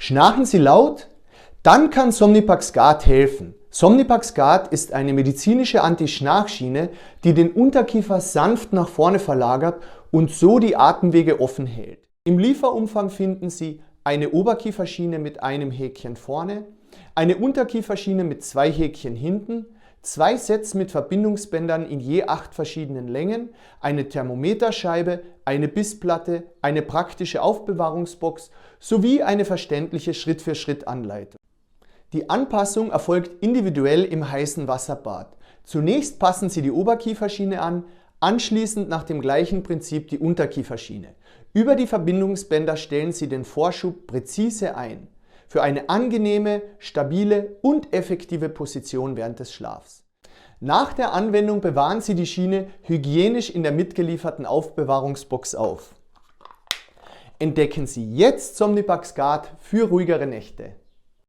Schnarchen Sie laut? Dann kann Somnipax Guard helfen. Somnipax Guard ist eine medizinische Anti-Schnarchschiene, die den Unterkiefer sanft nach vorne verlagert und so die Atemwege offen hält. Im Lieferumfang finden Sie eine Oberkieferschiene mit einem Häkchen vorne, eine Unterkieferschiene mit 2 Häkchen hinten, 2 Sets mit Verbindungsbändern in je 8 verschiedenen Längen, eine Thermometerscheibe, eine Bissplatte, eine praktische Aufbewahrungsbox sowie eine verständliche Schritt-für-Schritt-Anleitung. Die Anpassung erfolgt individuell im heißen Wasserbad. Zunächst passen Sie die Oberkieferschiene an, anschließend nach dem gleichen Prinzip die Unterkieferschiene. Über die Verbindungsbänder stellen Sie den Vorschub präzise ein. Für eine angenehme, stabile und effektive Position während des Schlafs. Nach der Anwendung bewahren Sie die Schiene hygienisch in der mitgelieferten Aufbewahrungsbox auf. Entdecken Sie jetzt Somnipax Guard für ruhigere Nächte.